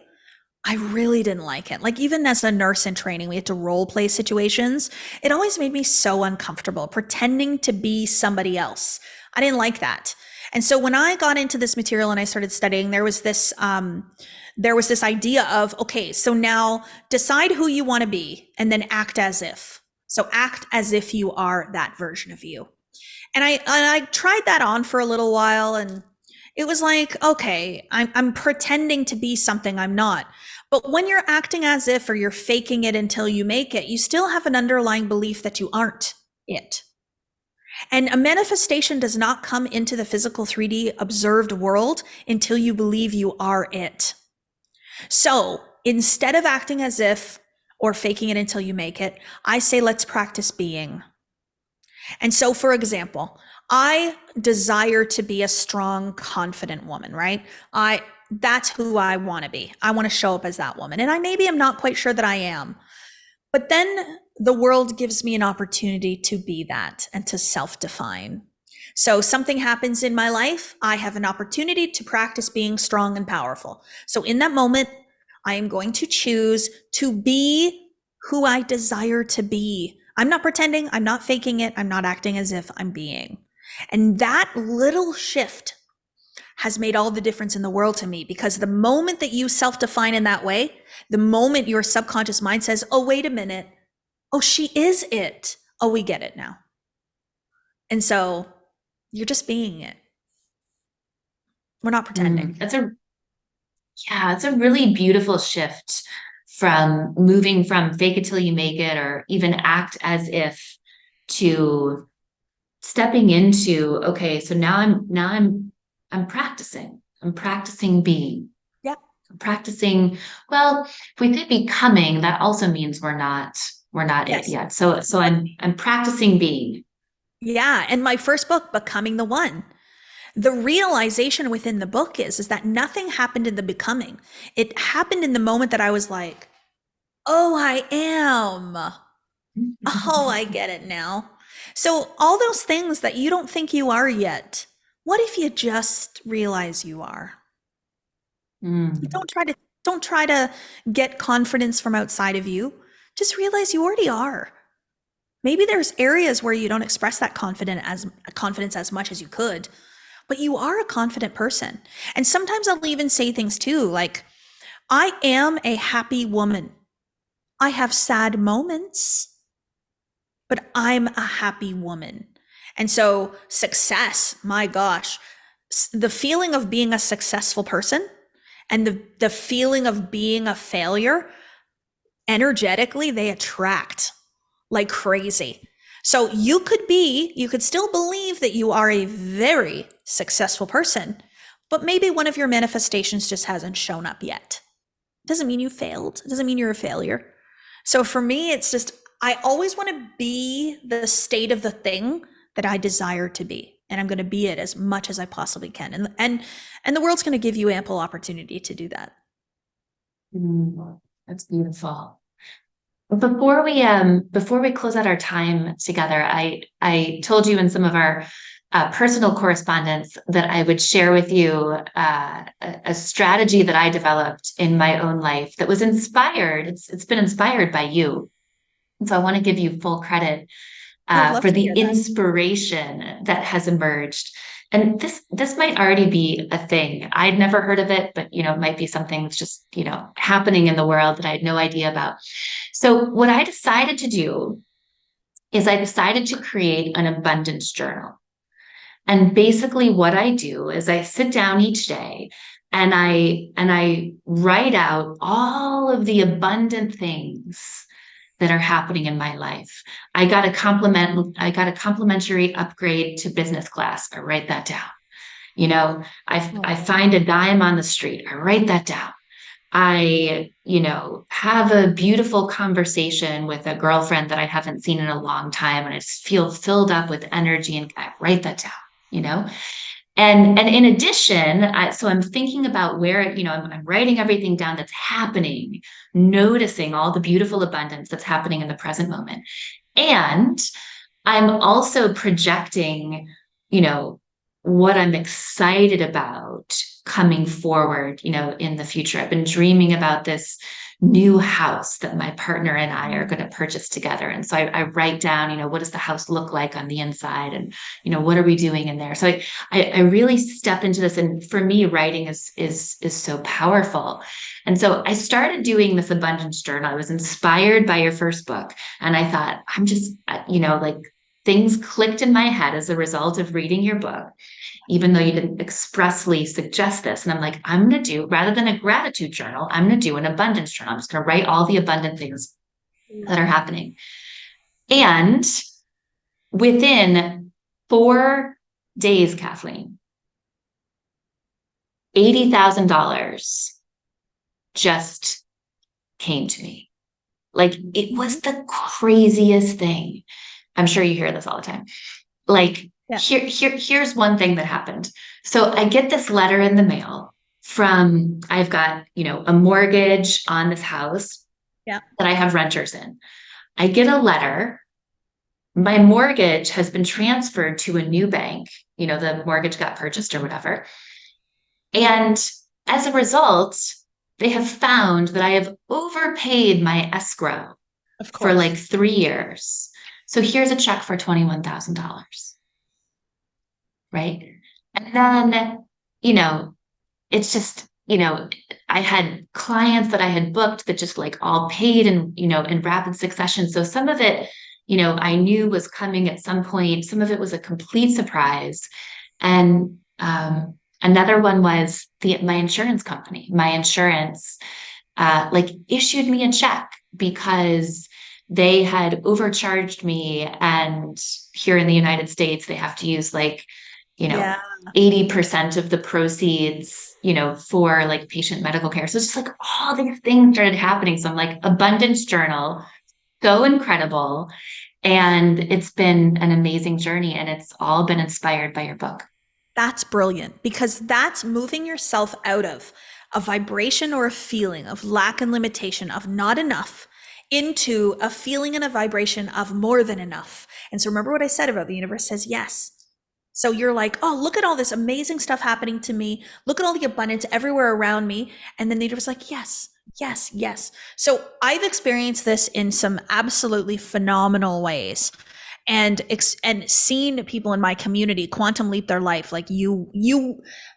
I really didn't like it. Like, even as a nurse in training, we had to role play situations. It always made me so uncomfortable pretending to be somebody else. I didn't like that. And so when I got into this material and I started studying, there was this idea of, okay, so now decide who you want to be and then act as if. So act as if you are that version of you. And I tried that on for a little while, and it was like, okay, I'm pretending to be something I'm not. But when you're acting as if, or you're faking it until you make it, you still have an underlying belief that you aren't it. And a manifestation does not come into the physical 3D observed world until you believe you are it. So instead of acting as if or faking it until you make it, I say, let's practice being. And so, for example, I desire to be a strong, confident woman, right? That's who I want to be. I want to show up as that woman. And I maybe am not quite sure that I am. But then the world gives me an opportunity to be that and to self-define. So something happens in my life, I have an opportunity to practice being strong and powerful. So in that moment, I am going to choose to be who I desire to be. I'm not pretending, I'm not faking it, I'm not acting as if, I'm being. And that little shift has made all the difference in the world to me, because the moment that you self-define in that way, the moment your subconscious mind says, oh, wait a minute, oh, she is it. Oh, we get it now. And so you're just being it. We're not pretending. It's a really beautiful shift from moving from fake it till you make it, or even act as if, to stepping into, okay, so I'm practicing. I'm practicing being. Yeah. I'm practicing, well, if we say becoming, that also means we're not it Yes. yet. So I'm practicing being. Yeah. And my first book, Becoming the One, the realization within the book is that nothing happened in the becoming. It happened in the moment that I was like, oh, I am. Oh, I get it now. So all those things that you don't think you are yet, what if you just realize you are? You Mm. don't try to get confidence from outside of you. Just realize you already are. Maybe there's areas where you don't express that confidence as much as you could, but you are a confident person. And sometimes I'll even say things too, like, I am a happy woman. I have sad moments, but I'm a happy woman. And so success, my gosh, the feeling of being a successful person and the feeling of being a failure, energetically, they attract like crazy. So you could still believe that you are a very successful person, but maybe one of your manifestations just hasn't shown up yet. Doesn't mean you failed. It doesn't mean you're a failure. So for me, it's just, I always want to be the state of the thing that I desire to be. And I'm going to be it as much as I possibly can. And the world's going to give you ample opportunity to do that. That's beautiful. Before we close out our time together, I told you in some of our personal correspondence that I would share with you a strategy that I developed in my own life that was inspired. It's been inspired by you, and so I want to give you full credit I would love for to the hear that. inspiration that has emerged. And this might already be a thing. I'd never heard of it, but it might be something that's just happening in the world that I had no idea about. So what I decided to do is I decided to create an abundance journal. And basically what I do is I sit down each day and I write out all of the abundant things that are happening in my life. I got a complimentary upgrade to business class. I write that down. I find a dime on the street. I write that down. I have a beautiful conversation with a girlfriend that I haven't seen in a long time, and I just feel filled up with energy, and I write that down. And in addition, so I'm thinking about where, I'm writing everything down that's happening, noticing all the beautiful abundance that's happening in the present moment. And I'm also projecting, you know, what I'm excited about coming forward, in the future. I've been dreaming about this new house that my partner and I are going to purchase together. And so I write down, what does the house look like on the inside? And, what are we doing in there? So I really step into this. And for me, writing is so powerful. And so I started doing this abundance journal. I was inspired by your first book. And I thought, I'm just, like things clicked in my head as a result of reading your book, even though you didn't expressly suggest this. And I'm like, I'm going to do, rather than a gratitude journal, I'm going to do an abundance journal. I'm just going to write all the abundant things that are happening. And within 4 days, Kathleen, $80,000 just came to me. Like, it was the craziest thing. I'm sure you hear this all the time. Like, Yeah. Here's one thing that happened. So I get this letter in the mail from, I've got, a mortgage on this house Yeah. that I have renters in. I get a letter. My mortgage has been transferred to a new bank. The mortgage got purchased or whatever. And as a result, they have found that I have overpaid my escrow for like 3 years. So here's a check for $21,000. Right. And then, it's just, I had clients that I had booked that just like all paid and, in rapid succession. So some of it, I knew was coming at some point. Some of it was a complete surprise. And another one was my insurance company. My insurance issued me a check because they had overcharged me. And here in the United States, they have to use 80% of the proceeds, for like patient medical care. So it's just like all these things started happening. So I'm like, abundance journal, so incredible. And it's been an amazing journey. And it's all been inspired by your book. That's brilliant, because that's moving yourself out of a vibration or a feeling of lack and limitation, of not enough, into a feeling and a vibration of more than enough. And so remember what I said about the universe says yes. So you're like, oh, look at all this amazing stuff happening to me. Look at all the abundance everywhere around me. And then the universe is like, yes, yes, yes. So I've experienced this in some absolutely phenomenal ways, and seen people in my community quantum leap their life. Like you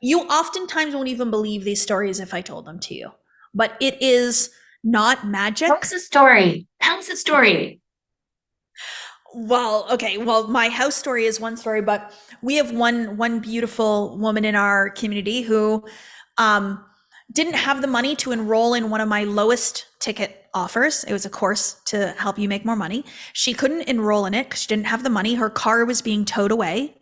oftentimes won't even believe these stories if I told them to you, but it is not magic. Tell us a story. Tell us a story. Well, okay. Well, my house story is one story, but we have one beautiful woman in our community who didn't have the money to enroll in one of my lowest ticket offers. It was a course to help you make more money. She couldn't enroll in it because she didn't have the money. Her car was being towed away.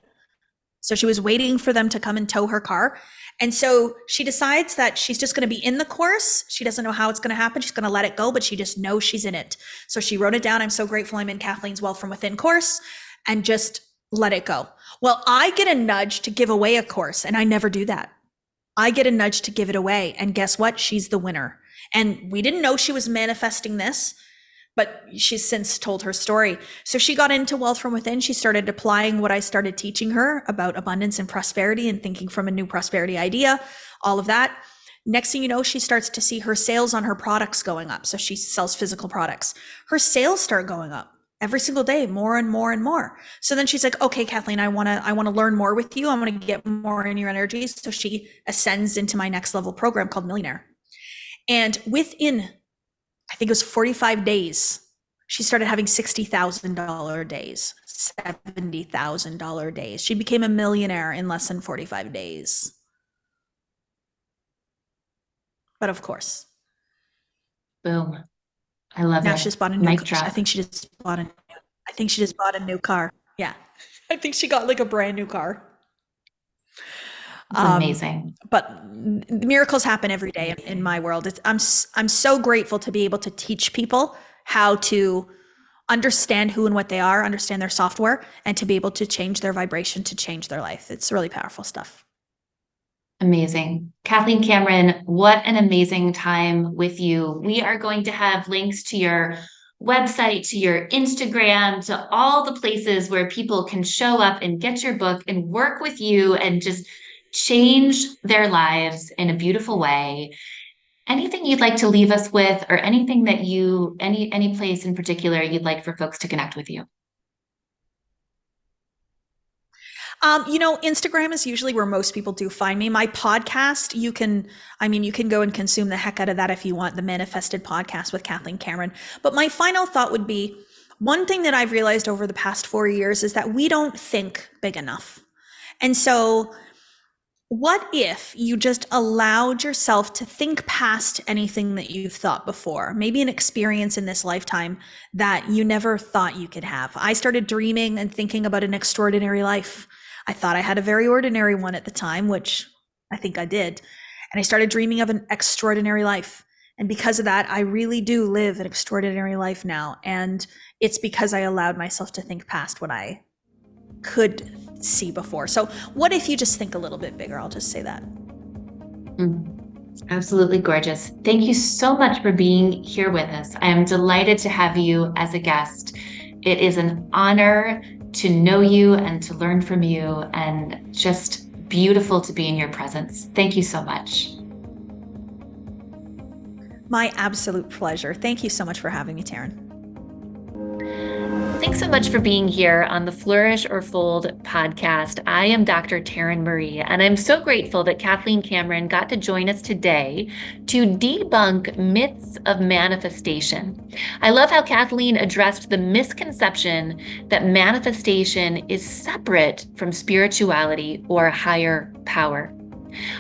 So she was waiting for them to come and tow her car. And so she decides that she's just going to be in the course. She doesn't know how it's going to happen. She's going to let it go, but she just knows she's in it. So she wrote it down. I'm so grateful I'm in Kathleen's Wealth from Within course, and just let it go. Well, I get a nudge to give away a course, and I never do that. I get a nudge to give it away. And guess what? She's the winner. And we didn't know she was manifesting this, but she's since told her story. So she got into Wealth from Within. She started applying what I started teaching her about abundance and prosperity and thinking from a new prosperity idea, all of that. Next thing you know, she starts to see her sales on her products going up. So she sells physical products. Her sales start going up every single day, more and more and more. So then she's like, okay, Kathleen, I want to learn more with you. I want to get more in your energy. So she ascends into my next level program called Millionaire. And within, I think it was 45 days, she started having $60,000 days, $70,000 days. She became a millionaire in less than 45 days. But of course. Boom. I love it. Now she just bought a new car. Drop. I think she just bought a new car. Yeah. I think she got like a brand new car. Amazing. But miracles happen every day in my world. I'm so grateful to be able to teach people how to understand who and what they are, understand their software, and to be able to change their vibration to change their life. It's really powerful stuff. Amazing. Kathleen Cameron, what an amazing time with you. We are going to have links to your website, to your Instagram, to all the places where people can show up and get your book and work with you and just change their lives in a beautiful way. Anything you'd like to leave us with, or anything that any place in particular you'd like for folks to connect with you? Instagram is usually where most people do find me. My podcast, you can go and consume the heck out of that if you want, the Manifested podcast with Kathleen Cameron. But my final thought would be, one thing that I've realized over the past 4 years is that we don't think big enough. And so what if you just allowed yourself to think past anything that you've thought before? Maybe an experience in this lifetime that you never thought you could have. I started dreaming and thinking about an extraordinary life. I thought I had a very ordinary one at the time, which I think I did. And I started dreaming of an extraordinary life. And because of that, I really do live an extraordinary life now. And it's because I allowed myself to think past what I could see before. So what if you just think a little bit bigger? I'll just say that. Absolutely gorgeous. Thank you so much for being here with us. I am delighted to have you as a guest. It is an honor to know you and to learn from you, and just beautiful to be in your presence. Thank you so much. My absolute pleasure. Thank you so much for having me, Taryn. Thanks so much for being here on the Flourish or Fold podcast. I am Dr. Taryn Marie, and I'm so grateful that Kathleen Cameron got to join us today to debunk myths of manifestation. I love how Kathleen addressed the misconception that manifestation is separate from spirituality or higher power.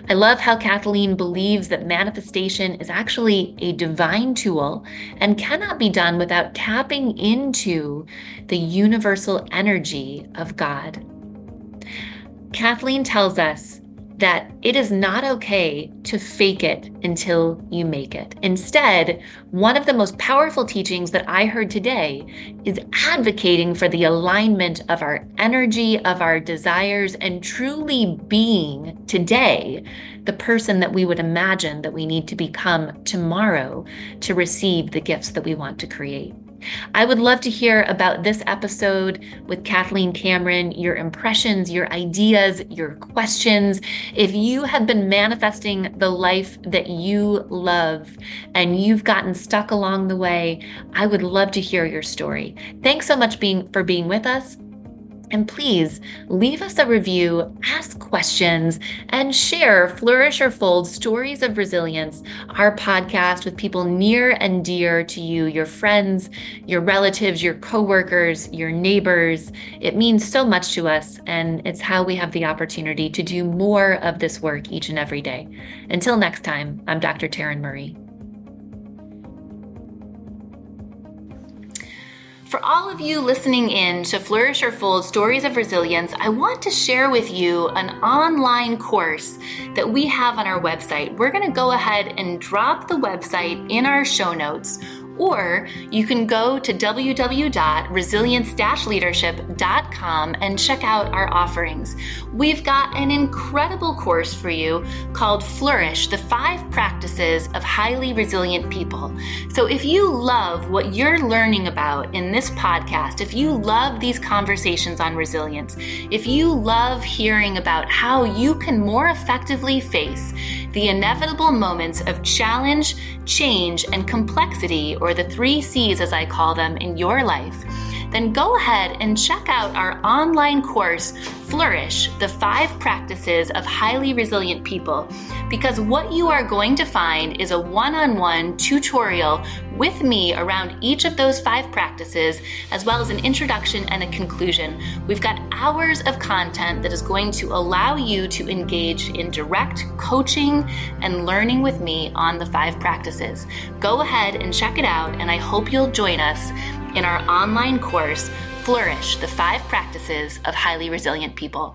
I love how Kathleen believes that manifestation is actually a divine tool and cannot be done without tapping into the universal energy of God. Kathleen tells us that it is not okay to fake it until you make it. Instead, one of the most powerful teachings that I heard today is advocating for the alignment of our energy, of our desires, and truly being today the person that we would imagine that we need to become tomorrow to receive the gifts that we want to create. I would love to hear about this episode with Kathleen Cameron, your impressions, your ideas, your questions. If you have been manifesting the life that you love and you've gotten stuck along the way, I would love to hear your story. Thanks so much for being with us. And please leave us a review, ask questions, and share Flourish or Fold Stories of Resilience, our podcast with people near and dear to you, your friends, your relatives, your coworkers, your neighbors. It means so much to us, and it's how we have the opportunity to do more of this work each and every day. Until next time, I'm Dr. Taryn Marie. For all of you listening in to Flourish or Fold Stories of Resilience, I want to share with you an online course that we have on our website. We're going to go ahead and drop the website in our show notes, or you can go to www.resilience-leadership.com and check out our offerings. We've got an incredible course for you called Flourish, the 5 Practices of Highly Resilient People. So if you love what you're learning about in this podcast, if you love these conversations on resilience, if you love hearing about how you can more effectively face the inevitable moments of challenge, change, and complexity, or the 3 C's as I call them, in your life, then go ahead and check out our online course, Flourish, the 5 Practices of Highly Resilient People, because what you are going to find is a one-on-one tutorial with me around each of those 5 practices, as well as an introduction and a conclusion. We've got hours of content that is going to allow you to engage in direct coaching and learning with me on the 5 practices. Go ahead and check it out, and I hope you'll join us in our online course, Flourish, the 5 Practices of Highly Resilient People.